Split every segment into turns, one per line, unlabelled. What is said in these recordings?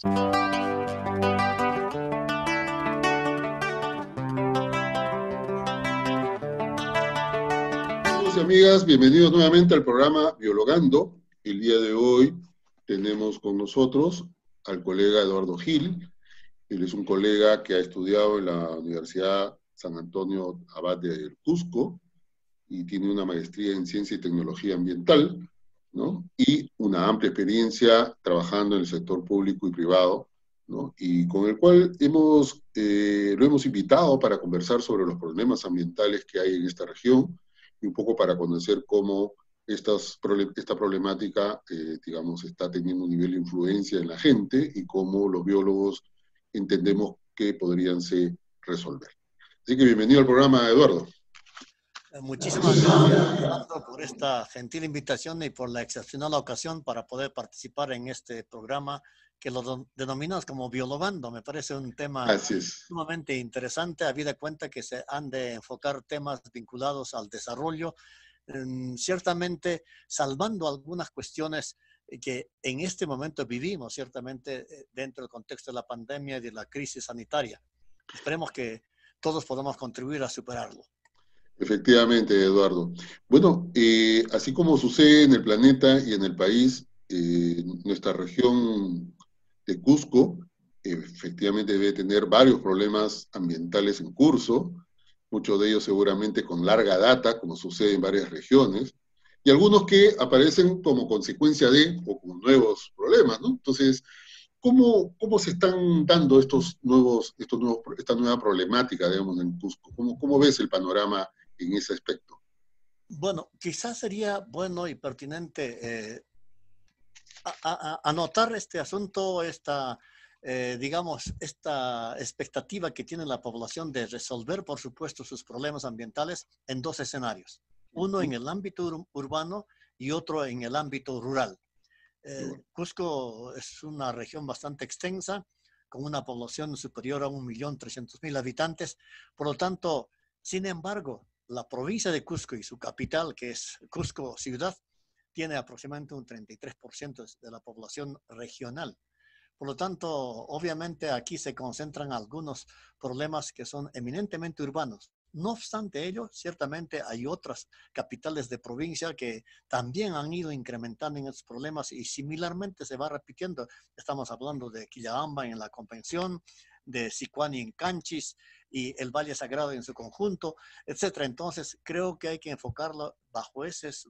ambientales.
Amigos y amigas, bienvenidos nuevamente al programa Biologando. El día de hoy tenemos con nosotros al colega Eduardo Gil. Él es un colega que ha estudiado en la Universidad San Antonio Abad del Cusco y tiene una maestría en Ciencia y Tecnología Ambiental, ¿no? Y una amplia experiencia trabajando en el sector público y privado, ¿no? Y con el cual lo hemos invitado para conversar sobre los problemas ambientales que hay en esta región y un poco para conocer cómo esta problemática, digamos, está teniendo un nivel de influencia en la gente y cómo los biólogos entendemos que podrían ser resolver. Así que bienvenido al programa, Eduardo.
Muchísimas gracias, Armando, por esta gentil invitación y por la excepcional ocasión para poder participar en este programa que lo denominamos como Biologando. Me parece un tema sumamente interesante, habida cuenta que se han de enfocar temas vinculados al desarrollo, ciertamente salvando algunas cuestiones que en este momento vivimos, ciertamente dentro del contexto de la pandemia y de la crisis sanitaria. Esperemos que todos podamos contribuir a superarlo.
Efectivamente, Eduardo. Bueno, así como sucede en el planeta y en el país, nuestra región de Cusco efectivamente debe tener varios problemas ambientales en curso, muchos de ellos seguramente con larga data, como sucede en varias regiones, y algunos que aparecen como consecuencia de o como nuevos problemas, ¿no? Entonces, ¿cómo se están dando esta nueva problemática, digamos, en Cusco? ¿Cómo ves el panorama en ese aspecto?
Bueno, quizás sería bueno y pertinente anotar este asunto, digamos, esta expectativa que tiene la población de resolver, por supuesto, sus problemas ambientales en dos escenarios. Uno en el ámbito urbano y otro en el ámbito rural. Cusco es una región bastante extensa, con una población superior a 1.300.000 habitantes. Por lo tanto, sin embargo, la provincia de Cusco y su capital, que es Cusco ciudad, tiene aproximadamente un 33% de la población regional. Por lo tanto, obviamente aquí se concentran algunos problemas que son eminentemente urbanos. No obstante ello, ciertamente hay otras capitales de provincia que también han ido incrementando en estos problemas y similarmente se va repitiendo. Estamos hablando de Quillabamba en la Convención, de Sicuani en Canchis y el Valle Sagrado en su conjunto, etcétera. Entonces, creo que hay que enfocarlo bajo esos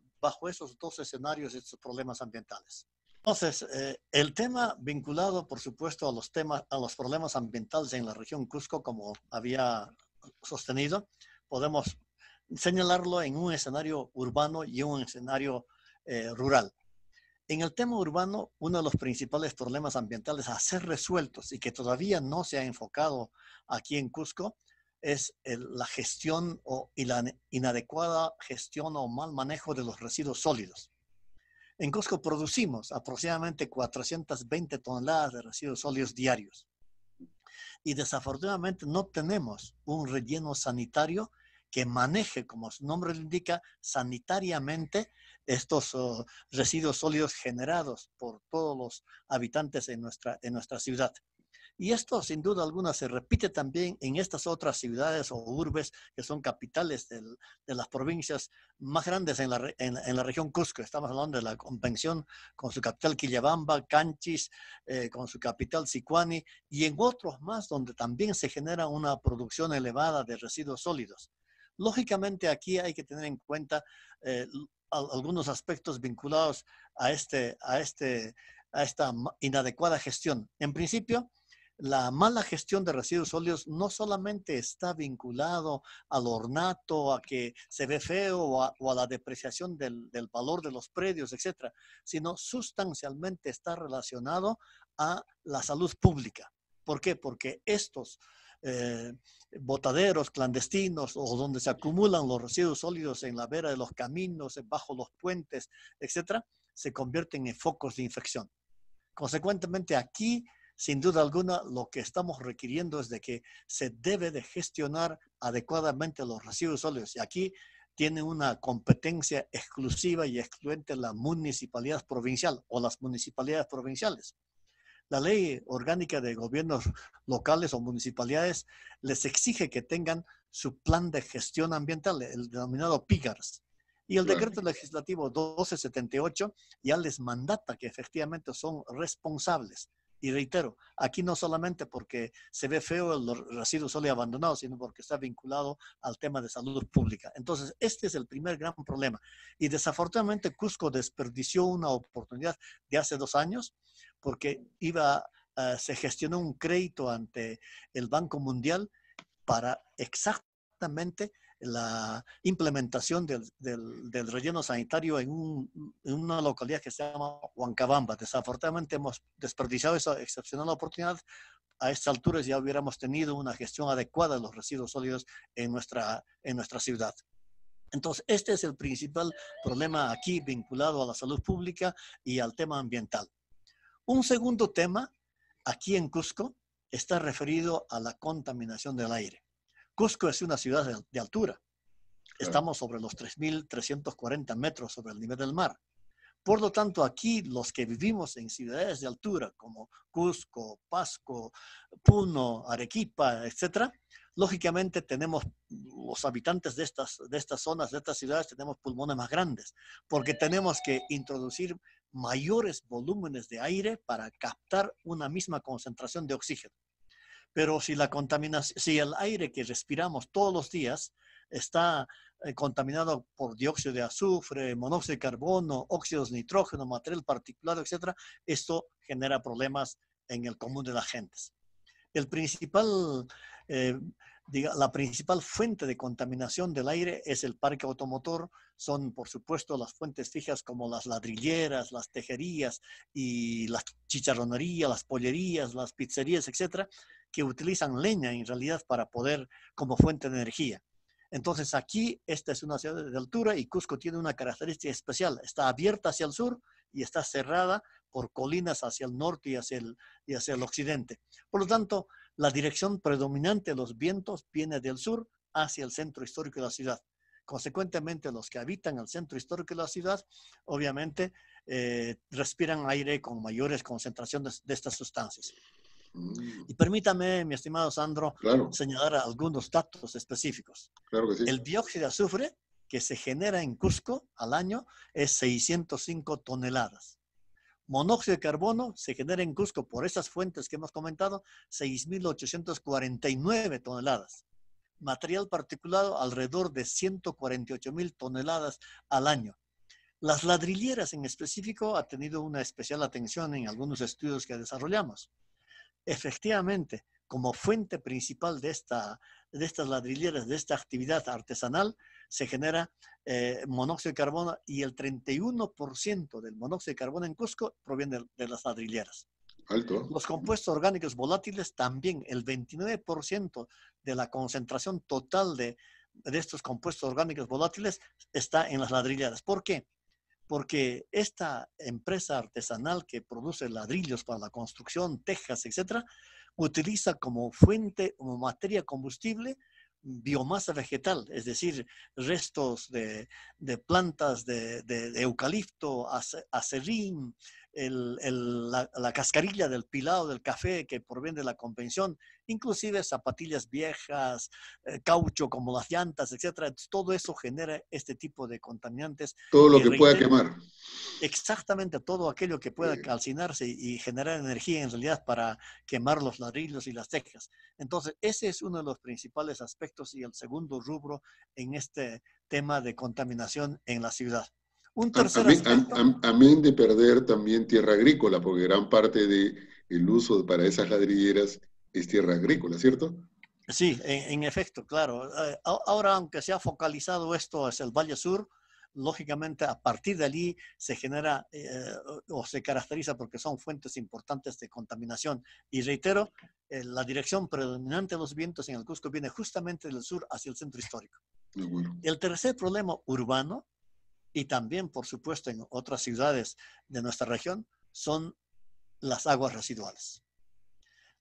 dos escenarios, estos problemas ambientales. Entonces, el tema vinculado, por supuesto, a los problemas ambientales en la región Cusco, como había sostenido, podemos señalarlo en un escenario urbano y un escenario rural. En el tema urbano, uno de los principales problemas ambientales a ser resueltos y que todavía no se ha enfocado aquí en Cusco es la gestión y la inadecuada gestión o mal manejo de los residuos sólidos. En Cusco producimos aproximadamente 420 toneladas de residuos sólidos diarios. Y desafortunadamente no tenemos un relleno sanitario que maneje, como su nombre lo indica, sanitariamente estos residuos sólidos generados por todos los habitantes en nuestra ciudad. Y esto, sin duda alguna, se repite también en estas otras ciudades o urbes que son capitales de las provincias más grandes en la región Cusco. Estamos hablando de la Convención con su capital Quillabamba, Canchis, con su capital Sicuani, y en otros más donde también se genera una producción elevada de residuos sólidos. Lógicamente, aquí hay que tener en cuenta algunos aspectos vinculados a esta inadecuada gestión. En principio, la mala gestión de residuos sólidos no solamente está vinculado al ornato, a que se ve feo o a la depreciación del valor de los predios, etcétera, sino sustancialmente está relacionado a la salud pública. ¿Por qué? Porque estos botaderos clandestinos o donde se acumulan los residuos sólidos en la vera de los caminos, bajo los puentes, etcétera, se convierten en focos de infección. Consecuentemente, aquí sin duda alguna, lo que estamos requiriendo es de que se debe de gestionar adecuadamente los residuos sólidos. Y aquí tiene una competencia exclusiva y excluyente la municipalidad provincial o las municipalidades provinciales. La ley orgánica de gobiernos locales o municipalidades les exige que tengan su plan de gestión ambiental, el denominado PIGARS. Y el
Claro.
decreto legislativo 1278 ya les mandata que efectivamente son responsables. Y reitero, aquí no solamente porque se ve feo los residuos sólidos abandonados, sino porque está vinculado al tema de salud pública. Entonces, este es el primer gran problema. Y desafortunadamente Cusco desperdició una oportunidad de hace 2 años porque se gestionó un crédito ante el Banco Mundial para exactamente la implementación del relleno sanitario en una localidad que se llama Huancabamba. Desafortunadamente hemos desperdiciado esa excepcional oportunidad. A estas alturas ya hubiéramos tenido una gestión adecuada de los residuos sólidos en nuestra ciudad. Entonces, este es el principal problema aquí vinculado a la salud pública y al tema ambiental. Un segundo tema, aquí en Cusco, está referido a la contaminación del aire. Cusco es una ciudad de altura. Estamos sobre los 3.340 metros sobre el nivel del mar. Por lo tanto, aquí los que vivimos en ciudades de altura como Cusco, Pasco, Puno, Arequipa, etcétera, lógicamente tenemos, los habitantes de estas zonas, de estas ciudades, tenemos pulmones más grandes, porque tenemos que introducir mayores volúmenes de aire para captar una misma concentración de oxígeno. Pero si si el aire que respiramos todos los días está contaminado por dióxido de azufre, monóxido de carbono, óxidos de nitrógeno, material particulado, etcétera, esto genera problemas en el común de las gentes. La principal fuente de contaminación del aire es el parque automotor. Son, por supuesto, las fuentes fijas como las ladrilleras, las tejerías y las chicharronerías, las pollerías, las pizzerías, etcétera, que utilizan leña en realidad para poder como fuente de energía. Entonces aquí esta es una ciudad de altura y Cusco tiene una característica especial. Está abierta hacia el sur y está cerrada por colinas hacia el norte y hacia el occidente. Por lo tanto, la dirección predominante de los vientos viene del sur hacia el centro histórico de la ciudad. Consecuentemente, los que habitan el centro histórico de la ciudad, obviamente, respiran aire con mayores concentraciones de estas sustancias. Y permítame, mi estimado Sandro,
Claro,
señalar algunos datos específicos.
claro que sí.
El dióxido de azufre que se genera en Cusco al año es 605 toneladas. Monóxido de carbono se genera en Cusco por esas fuentes que hemos comentado, 6.849 toneladas. Material particulado alrededor de 148.000 toneladas al año. Las ladrilleras en específico ha tenido una especial atención en algunos estudios que desarrollamos. Efectivamente, como fuente principal de estas ladrilleras, de esta actividad artesanal, se genera monóxido de carbono y el 31% del monóxido de carbono en Cusco proviene de las ladrilleras.
Alto.
Los compuestos orgánicos volátiles también, el 29% de la concentración total de estos compuestos orgánicos volátiles está en las ladrilleras. ¿Por qué? Porque esta empresa artesanal que produce ladrillos para la construcción, tejas, etcétera, utiliza como fuente, como materia combustible, biomasa vegetal, es decir, restos de plantas de eucalipto, acerrín, la cascarilla del pilado del café que proviene de la convención, inclusive zapatillas viejas, caucho como las llantas, etcétera. Todo eso genera este tipo de contaminantes.
Todo lo que pueda quemar.
Exactamente todo aquello que pueda calcinarse y generar energía en realidad para quemar los ladrillos y las tejas. Entonces, ese es uno de los principales aspectos y el segundo rubro en este tema de contaminación en la ciudad. Un tercer aspecto.
Amén de perder también tierra agrícola, porque gran parte del uso para esas ladrilleras es tierra agrícola, ¿cierto?
Sí, en efecto, claro. Ahora, aunque se ha focalizado esto hacia el Valle Sur, lógicamente a partir de allí se genera o se caracteriza porque son fuentes importantes de contaminación. Y reitero, la dirección predominante de los vientos en el Cusco viene justamente del sur hacia el centro histórico.
Bueno.
El tercer problema urbano, y también por supuesto en otras ciudades de nuestra región, son las aguas residuales.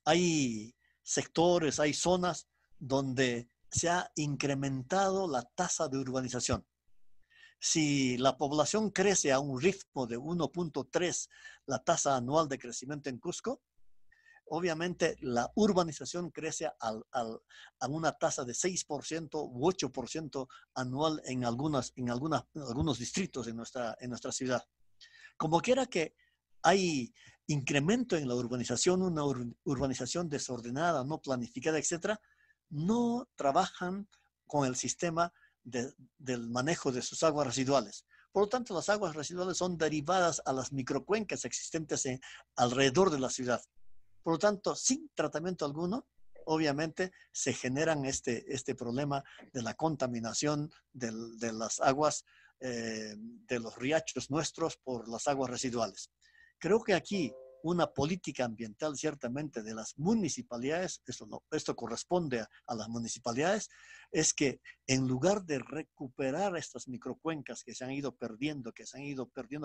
Hay sectores, hay zonas donde se ha incrementado la tasa de urbanización. Si la población crece a un ritmo de 1.3, la tasa anual de crecimiento en Cusco, obviamente la urbanización crece a una tasa de 6% u 8% anual en algunos distritos en nuestra ciudad. Como quiera que hay incremento en la urbanización, una urbanización desordenada, no planificada, etcétera, no trabajan con el sistema del manejo de sus aguas residuales. Por lo tanto, las aguas residuales son derivadas a las microcuencas existentes alrededor de la ciudad. Por lo tanto, sin tratamiento alguno, obviamente se generan este problema de la contaminación de las aguas, de los riachos nuestros por las aguas residuales. Creo que aquí una política ambiental ciertamente de las municipalidades, esto corresponde a las municipalidades, es que en lugar de recuperar estas microcuencas que se han ido perdiendo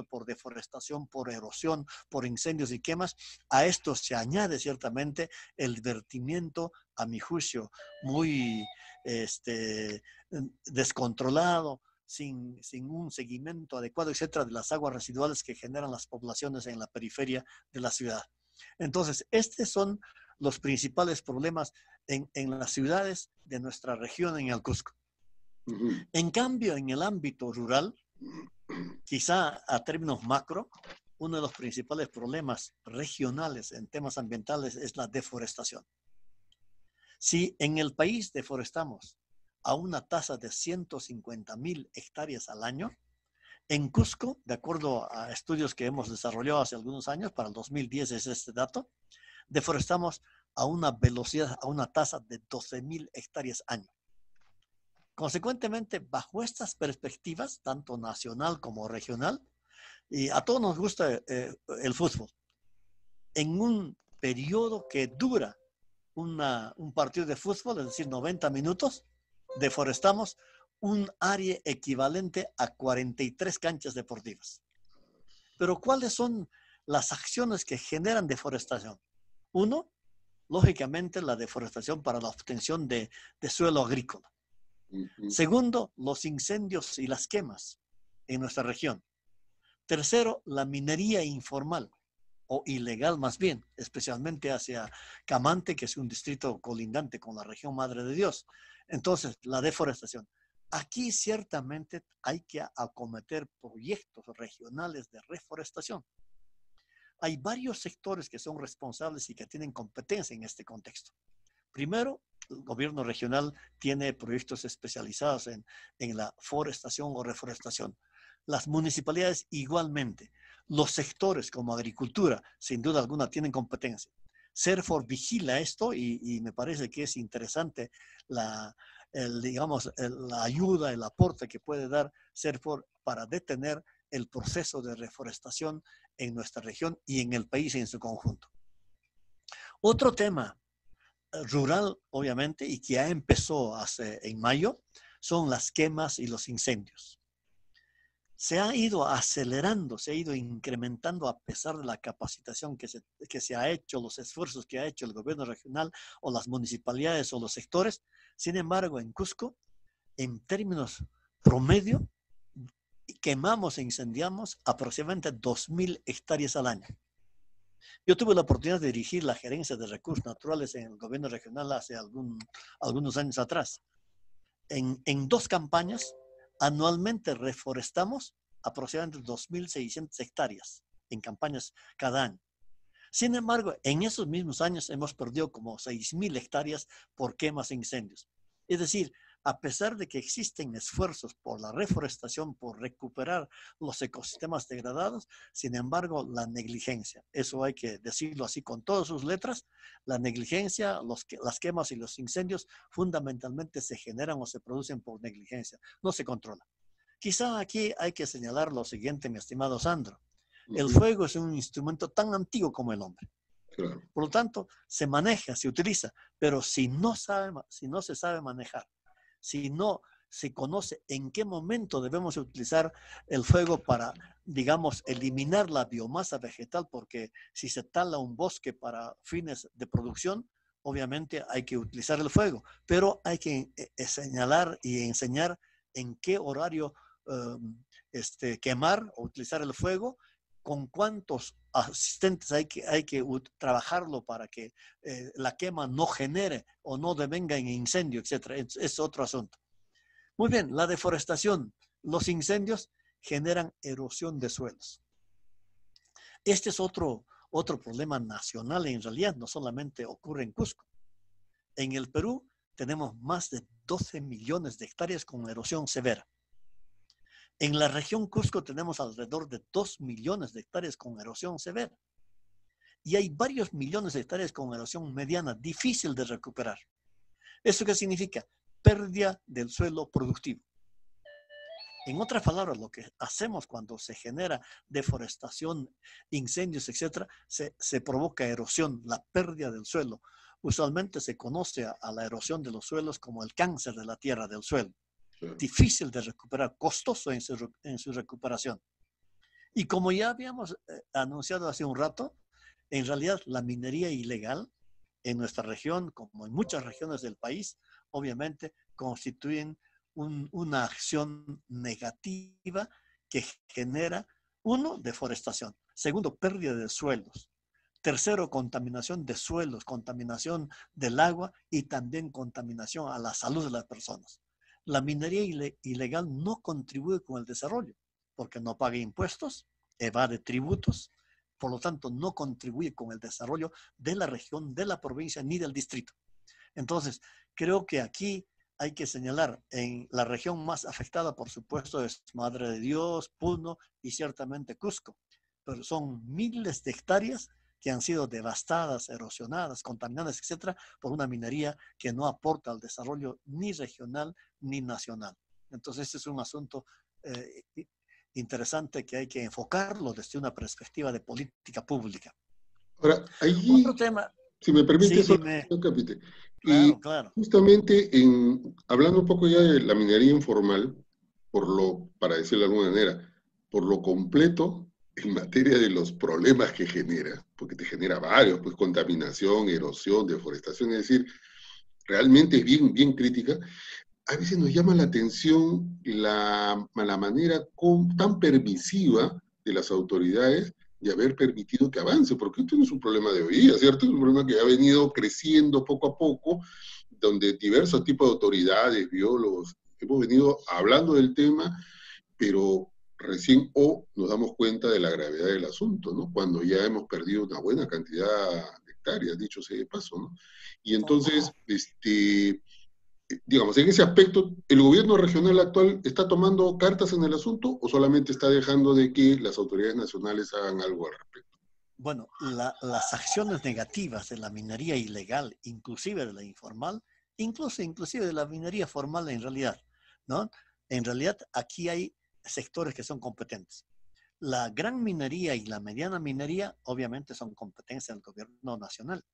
por deforestación, por erosión, por incendios y quemas, a esto se añade ciertamente el vertimiento, a mi juicio, muy descontrolado, sin un seguimiento adecuado, etcétera, de las aguas residuales que generan las poblaciones en la periferia de la ciudad. Entonces, estos son los principales problemas en las ciudades de nuestra región, en el Cusco. En cambio, en el ámbito rural, quizá a términos macro, uno de los principales problemas regionales en temas ambientales es la deforestación. Si en el país deforestamos a una tasa de 150,000 hectáreas al año, en Cusco, de acuerdo a estudios que hemos desarrollado hace algunos años, para el 2010 es este dato, deforestamos a una velocidad, a una tasa de 12,000 hectáreas año. Consecuentemente, bajo estas perspectivas, tanto nacional como regional, y a todos nos gusta el fútbol, en un periodo que dura un partido de fútbol, es decir, 90 minutos, deforestamos un área equivalente a 43 canchas deportivas. Pero ¿cuáles son las acciones que generan deforestación? Uno, lógicamente, la deforestación para la obtención de suelo agrícola. Segundo, los incendios y las quemas en nuestra región. Tercero, la minería informal o ilegal más bien, especialmente hacia Camante, que es un distrito colindante con la región Madre de Dios. Entonces, la deforestación. Aquí ciertamente hay que acometer proyectos regionales de reforestación. Hay varios sectores que son responsables y que tienen competencia en este contexto. Primero, el gobierno regional tiene proyectos especializados en la forestación o reforestación. Las municipalidades igualmente. Los sectores como agricultura, sin duda alguna, tienen competencia. CERFOR vigila esto y me parece que es interesante la ayuda, el aporte que puede dar CERFOR para detener el proceso de reforestación en nuestra región y en el país en su conjunto. Otro tema rural, obviamente, y que ya empezó en mayo, son las quemas y los incendios. Se ha ido acelerando, se ha ido incrementando a pesar de la capacitación que se ha hecho, los esfuerzos que ha hecho el gobierno regional o las municipalidades o los sectores. Sin embargo, en Cusco, en términos promedio, quemamos e incendiamos aproximadamente 2,000 hectáreas al año. Yo tuve la oportunidad de dirigir la gerencia de recursos naturales en el gobierno regional hace algunos años atrás. En 2 campañas, anualmente reforestamos aproximadamente 2,600 hectáreas en campañas cada año. Sin embargo, en esos mismos años hemos perdido como 6,000 hectáreas por quemas e incendios. Es decir, a pesar de que existen esfuerzos por la reforestación, por recuperar los ecosistemas degradados, sin embargo, la negligencia, eso hay que decirlo así con todas sus letras, la negligencia, las quemas y los incendios fundamentalmente se generan o se producen por negligencia, no se controla. Quizá aquí hay que señalar lo siguiente, mi estimado Sandro. El fuego es un instrumento tan antiguo como el hombre. Claro. Por lo tanto, se maneja, se utiliza, pero si no se sabe manejar, si no se conoce en qué momento debemos utilizar el fuego para, digamos, eliminar la biomasa vegetal, porque si se tala un bosque para fines de producción, obviamente hay que utilizar el fuego, pero hay que señalar y enseñar en qué horario quemar o utilizar el fuego con cuántos asistentes hay que trabajarlo para que la quema no genere o no devenga en incendio, etcétera. Es otro asunto. Muy bien, la deforestación. Los incendios generan erosión de suelos. Este es otro problema nacional en realidad, no solamente ocurre en Cusco. En el Perú tenemos más de 12 millones de hectáreas con erosión severa. En la región Cusco tenemos alrededor de 2 millones de hectáreas con erosión severa. Y hay varios millones de hectáreas con erosión mediana, difícil de recuperar. ¿Eso qué significa? Pérdida del suelo productivo. En otras palabras, lo que hacemos cuando se genera deforestación, incendios, etcétera, se provoca erosión, la pérdida del suelo. Usualmente se conoce a la erosión de los suelos como el cáncer de la tierra, del suelo. Sí. Difícil de recuperar, costoso en su recuperación. Y como ya habíamos anunciado hace un rato, en realidad la minería ilegal en nuestra región, como en muchas regiones del país, obviamente constituyen una acción negativa que genera, uno, deforestación, segundo, pérdida de suelos, tercero, contaminación de suelos, contaminación del agua y también contaminación a la salud de las personas. La minería ilegal no contribuye con el desarrollo porque no paga impuestos, evade tributos, por lo tanto no contribuye con el desarrollo de la región, de la provincia ni del distrito. Entonces, creo que aquí hay que señalar, en la región más afectada, por supuesto, es Madre de Dios, Puno y ciertamente Cusco. Pero son miles de hectáreas que han sido devastadas, erosionadas, contaminadas, etcétera, por una minería que no aporta al desarrollo ni regional ni nacional. Entonces, este es un asunto interesante que hay que enfocarlo desde una perspectiva de política pública.
Ahora, allí,
otro tema,
si me permite,
sí, dime.
Capite.
Claro, claro.
Justamente hablando un poco ya de la minería informal, para decirlo de alguna manera, por lo completo en materia de los problemas que genera, porque te genera varios, pues contaminación, erosión, deforestación, es decir, realmente es bien, bien crítica. A veces nos llama la atención la manera tan permisiva de las autoridades de haber permitido que avance, porque esto no es un problema de hoy día, ¿cierto? Es un problema que ha venido creciendo poco a poco, donde diversos tipos de autoridades, biólogos, hemos venido hablando del tema, pero recién nos damos cuenta de la gravedad del asunto, ¿no? Cuando ya hemos perdido una buena cantidad de hectáreas, dicho sea de paso, ¿no? Y entonces, digamos, en ese aspecto, ¿el gobierno regional actual está tomando cartas en el asunto o solamente está dejando de que las autoridades nacionales hagan algo al respecto?
Bueno, las acciones negativas de la minería ilegal, inclusive de la informal, inclusive de la minería formal en realidad, ¿no? En realidad aquí hay sectores que son competentes. La gran minería y la mediana minería obviamente son competencia del gobierno nacional.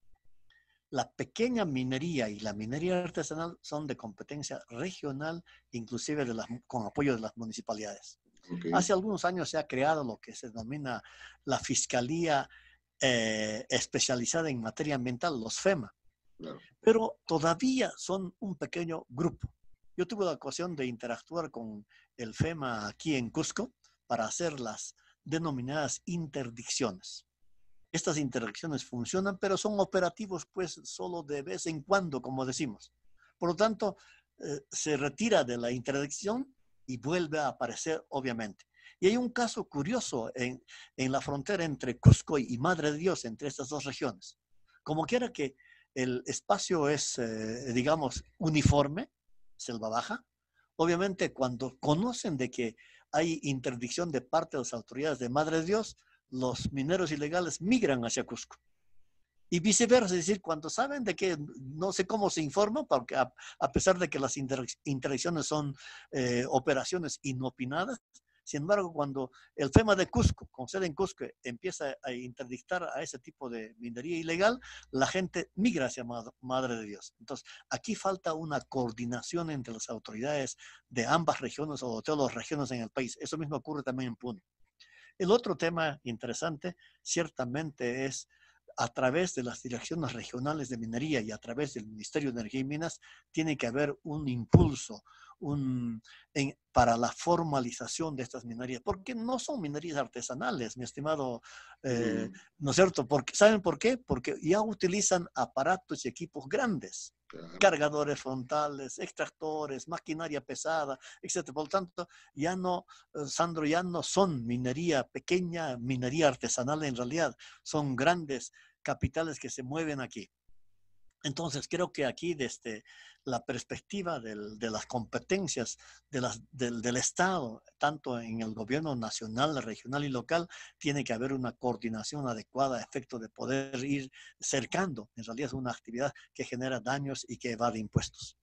La pequeña minería y la minería artesanal son de competencia regional, inclusive con apoyo de las municipalidades. Okay. Hace algunos años se ha creado lo que se denomina la Fiscalía especializada en materia ambiental, los FEMA. Claro. Pero todavía son un pequeño grupo. Yo tuve la ocasión de interactuar con el FEMA aquí en Cusco para hacer las denominadas interdicciones. Estas interdicciones funcionan, pero son operativos pues solo de vez en cuando, como decimos. Por lo tanto, se retira de la interdicción y vuelve a aparecer, obviamente. Y hay un caso curioso en la frontera entre Cusco y Madre de Dios, entre estas dos regiones. Como quiera que el espacio es, digamos, uniforme, selva baja, obviamente cuando conocen de que hay interdicción de parte de las autoridades de Madre de Dios, los mineros ilegales migran hacia Cusco. Y viceversa, es decir, cuando saben de que no sé cómo se informan, porque a pesar de que las interdicciones son operaciones inopinadas, sin embargo, cuando el FEMA de Cusco, con sede en Cusco, empieza a interdictar a ese tipo de minería ilegal, la gente migra hacia Madre de Dios. Entonces, aquí falta una coordinación entre las autoridades de ambas regiones o de todas las regiones en el país. Eso mismo ocurre también en Puno. El otro tema interesante ciertamente es a través de las direcciones regionales de minería y a través del Ministerio de Energía y Minas tiene que haber un impulso, para la formalización de estas minerías, porque no son minerías artesanales, mi estimado, ¿no es cierto? ¿Saben por qué? Porque ya utilizan aparatos y equipos grandes,
claro.
Cargadores frontales, extractores, maquinaria pesada, etcétera. Por lo tanto, ya no, Sandro, ya no son minería pequeña, minería artesanal en realidad, son grandes capitales que se mueven aquí. Entonces, creo que aquí desde la perspectiva de las competencias del Estado, tanto en el gobierno nacional, regional y local, tiene que haber una coordinación adecuada a efecto de poder ir cercando. En realidad es una actividad que genera daños y que evade impuestos.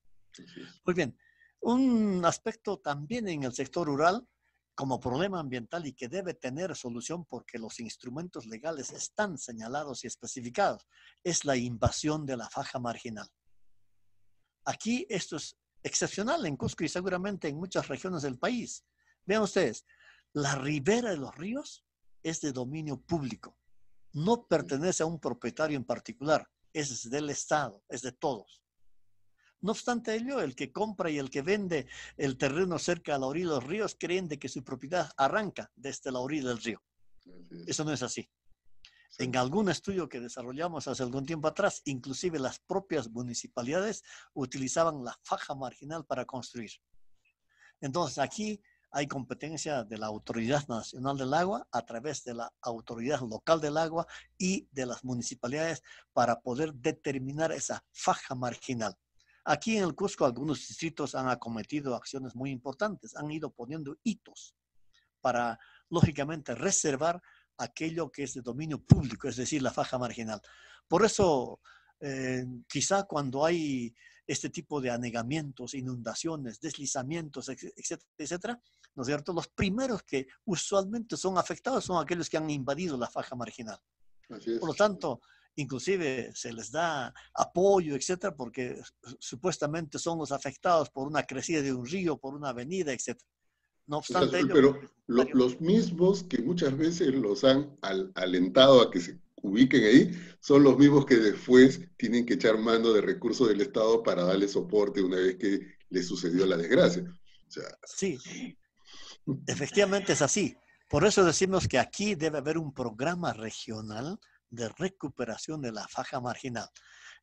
Muy bien. Un aspecto también en el sector rural como problema ambiental y que debe tener solución porque los instrumentos legales están señalados y especificados, es la invasión de la faja marginal. Aquí esto es excepcional en Cusco y seguramente en muchas regiones del país. Vean ustedes, la ribera de los ríos es de dominio público. No pertenece a un propietario en particular, es del Estado, es de todos. No obstante ello, el que compra y el que vende el terreno cerca a la orilla de los ríos creen de que su propiedad arranca desde la orilla del río. Eso no es así. Sí. En algún estudio que desarrollamos hace algún tiempo atrás, inclusive las propias municipalidades utilizaban la faja marginal para construir. Entonces aquí hay competencia de la Autoridad Nacional del Agua a través de la Autoridad Local del Agua y de las municipalidades para poder determinar esa faja marginal. Aquí en el Cusco algunos distritos han acometido acciones muy importantes, han ido poniendo hitos para, lógicamente, reservar aquello que es de dominio público, es decir, la faja marginal. Por eso, quizá cuando hay este tipo de anegamientos, inundaciones, deslizamientos, etcétera, etcétera, ¿no es cierto? Los primeros que usualmente son afectados son aquellos que han invadido la faja marginal. Por lo tanto, inclusive se les da apoyo, etcétera, porque supuestamente son los afectados por una crecida de un río, por una avenida, etcétera. No obstante ello,
pero los mismos que muchas veces los han alentado a que se ubiquen ahí, son los mismos que después tienen que echar mano de recursos del Estado para darle soporte una vez que les sucedió la desgracia. O sea,
sí, efectivamente es así. Por eso decimos que aquí debe haber un programa regional de recuperación de la faja marginal.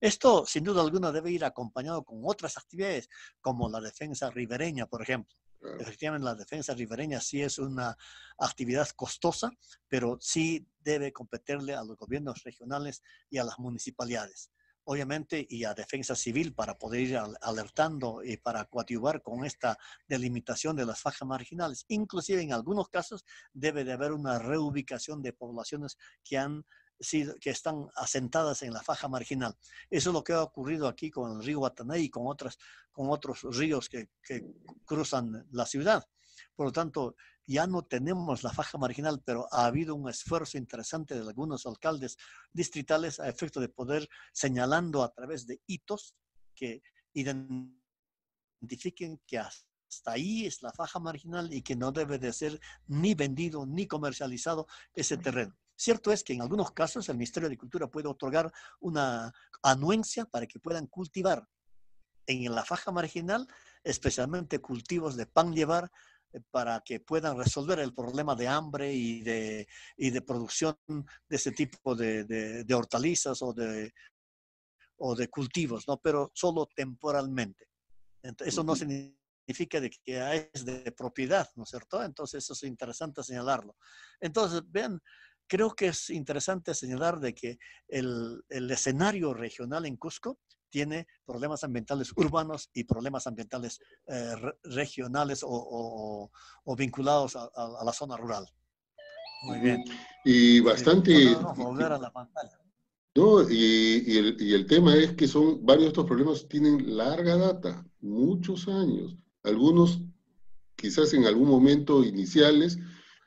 Esto, sin duda alguna, debe ir acompañado con otras actividades, como la defensa ribereña, por ejemplo. Claro. Efectivamente, la defensa ribereña sí es una actividad costosa, pero sí debe competirle a los gobiernos regionales y a las municipalidades. Obviamente, y a defensa civil para poder ir alertando y para coadyuvar con esta delimitación de las fajas marginales. Inclusive, en algunos casos, debe de haber una reubicación de poblaciones que están asentadas en la faja marginal. Eso es lo que ha ocurrido aquí con el río Guatané y con otros ríos que cruzan la ciudad. Por lo tanto, ya no tenemos la faja marginal, pero ha habido un esfuerzo interesante de algunos alcaldes distritales a efecto de poder señalando a través de hitos que identifiquen que hasta ahí es la faja marginal y que no debe de ser ni vendido ni comercializado ese terreno. Cierto es que en algunos casos el Ministerio de Agricultura puede otorgar una anuencia para que puedan cultivar en la faja marginal, especialmente cultivos de pan llevar, para que puedan resolver el problema de hambre y de producción de ese tipo de hortalizas o de cultivos, ¿no? Pero solo temporalmente. Entonces, eso no significa de que es de propiedad, ¿no es cierto? Entonces, eso es interesante señalarlo. Entonces, vean, creo que es interesante señalar de que el escenario regional en Cusco tiene problemas ambientales urbanos y problemas ambientales regionales o vinculados a la zona rural. Muy bien.
Y bastante...
Vamos a volver a la pantalla.
No, y el tema es que varios de estos problemas tienen larga data, muchos años. Algunos quizás en algún momento iniciales,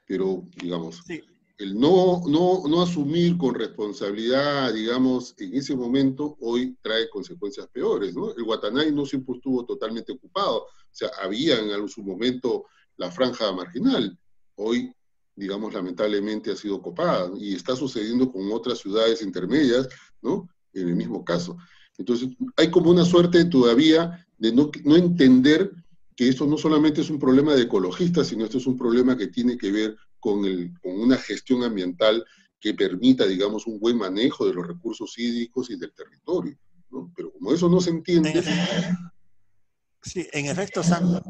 pero digamos, sí. El no asumir con responsabilidad, digamos, en ese momento, hoy trae consecuencias peores, ¿no? El Guatané no siempre estuvo totalmente ocupado, o sea, había en su momento la franja marginal, hoy, digamos, lamentablemente ha sido copada, y está sucediendo con otras ciudades intermedias, ¿no? En el mismo caso. Entonces, hay como una suerte todavía de no entender que esto no solamente es un problema de ecologistas, sino esto es un problema que tiene que ver con una gestión ambiental que permita, digamos, un buen manejo de los recursos hídricos y del territorio, ¿no? Pero como eso no se entiende...
Sí, en efecto, Sandra,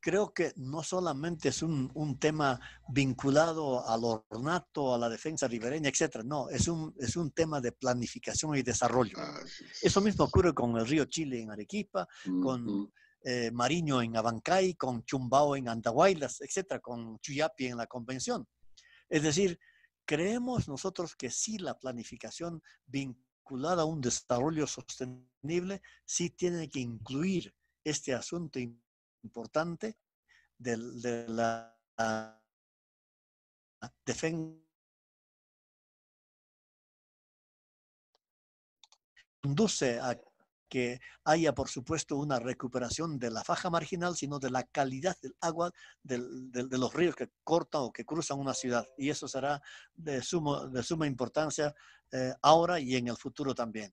creo que no solamente es un tema vinculado al ornato, a la defensa ribereña, etcétera. No, es un tema de planificación y desarrollo. Eso mismo ocurre con el río Chile en Arequipa, con Mariño en Abancay, con Chumbao en Andahuaylas, etcétera, con Chuyapi en la Convención. Es decir, creemos nosotros que sí la planificación vinculada a un desarrollo sostenible sí tiene que incluir este asunto importante de la defensa. Conduce a que haya, por supuesto, una recuperación de la faja marginal, sino de la calidad del agua de los ríos que cortan o que cruzan una ciudad. Y eso será de suma importancia ahora y en el futuro también.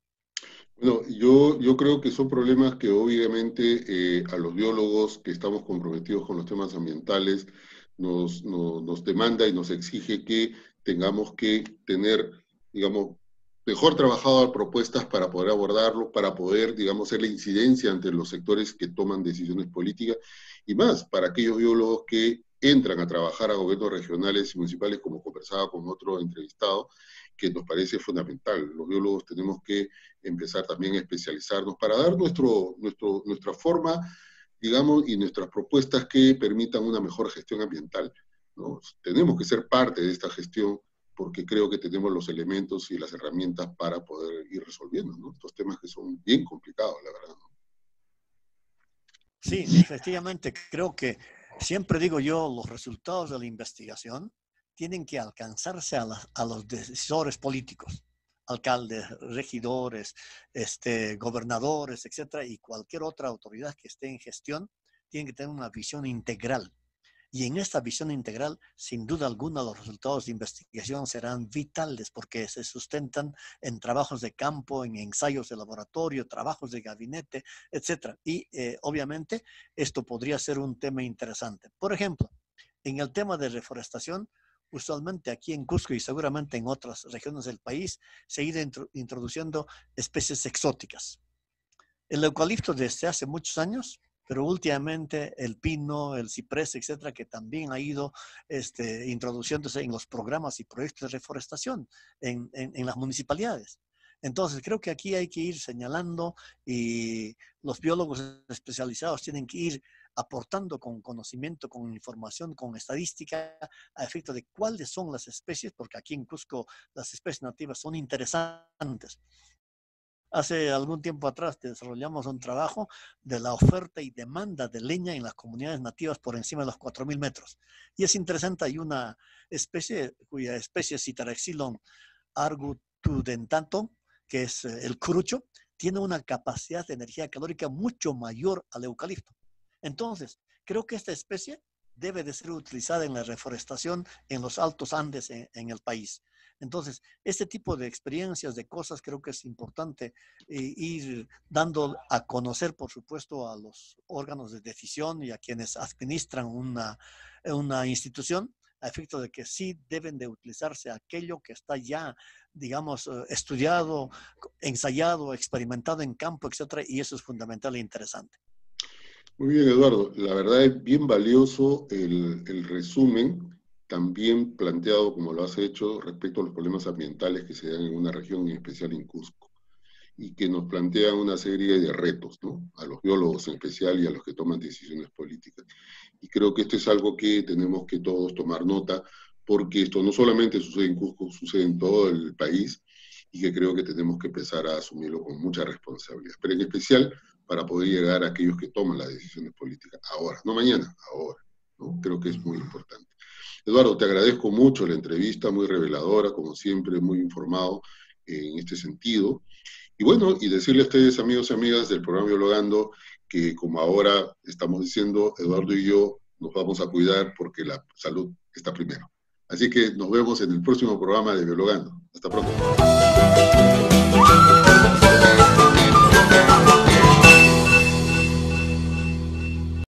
Bueno, yo creo que son problemas que obviamente a los biólogos que estamos comprometidos con los temas ambientales nos demanda y nos exige que tengamos que tener, digamos, mejor trabajadas propuestas para poder abordarlo, para poder, digamos, hacer la incidencia ante los sectores que toman decisiones políticas y más, para aquellos biólogos que entran a trabajar a gobiernos regionales y municipales, como conversaba con otro entrevistado, que nos parece fundamental. Los biólogos tenemos que empezar también a especializarnos para dar nuestra forma, digamos, y nuestras propuestas que permitan una mejor gestión ambiental, ¿no? Tenemos que ser parte de esta gestión porque creo que tenemos los elementos y las herramientas para poder ir resolviendo, ¿no? Estos temas que son bien complicados, la verdad, ¿no?
Sí, efectivamente, creo que siempre digo yo, los resultados de la investigación tienen que alcanzarse a los decisores políticos, alcaldes, regidores, gobernadores, etcétera, y cualquier otra autoridad que esté en gestión, tiene que tener una visión integral. Y en esta visión integral, sin duda alguna, los resultados de investigación serán vitales porque se sustentan en trabajos de campo, en ensayos de laboratorio, trabajos de gabinete, etcétera. Y obviamente esto podría ser un tema interesante. Por ejemplo, en el tema de reforestación, usualmente aquí en Cusco y seguramente en otras regiones del país, se ha ido introduciendo especies exóticas. El eucalipto desde hace muchos años, pero últimamente el pino, el ciprés, etcétera, que también ha ido introduciéndose en los programas y proyectos de reforestación en las municipalidades. Entonces, creo que aquí hay que ir señalando y los biólogos especializados tienen que ir aportando con conocimiento, con información, con estadística, a efecto de cuáles son las especies, porque aquí en Cusco las especies nativas son interesantes. Hace algún tiempo atrás desarrollamos un trabajo de la oferta y demanda de leña en las comunidades nativas por encima de los 4.000 metros. Y es interesante, hay una especie cuya especie es Citaraxilon argutudentatum, que es el crucho, tiene una capacidad de energía calórica mucho mayor al eucalipto. Entonces, creo que esta especie debe de ser utilizada en la reforestación en los altos Andes en el país. Entonces, este tipo de experiencias, de cosas, creo que es importante ir dando a conocer, por supuesto, a los órganos de decisión y a quienes administran una institución, a efecto de que sí deben de utilizarse aquello que está ya, digamos, estudiado, ensayado, experimentado en campo, etcétera, y eso es fundamental e interesante.
Muy bien, Eduardo. La verdad es bien valioso el resumen, también planteado como lo has hecho respecto a los problemas ambientales que se dan en una región, en especial en Cusco, y que nos plantean una serie de retos, ¿no? A los biólogos en especial y a los que toman decisiones políticas. Y creo que esto es algo que tenemos que todos tomar nota, porque esto no solamente sucede en Cusco, sucede en todo el país, y que creo que tenemos que empezar a asumirlo con mucha responsabilidad. Pero en especial para poder llegar a aquellos que toman las decisiones políticas ahora, no mañana, ahora, ¿no? Creo que es muy importante. Eduardo, te agradezco mucho la entrevista, muy reveladora, como siempre, muy informado en este sentido. Y bueno, y decirle a ustedes, amigos y amigas del programa Biologando, que como ahora estamos diciendo, Eduardo y yo nos vamos a cuidar porque la salud está primero. Así que nos vemos en el próximo programa de Biologando. Hasta pronto.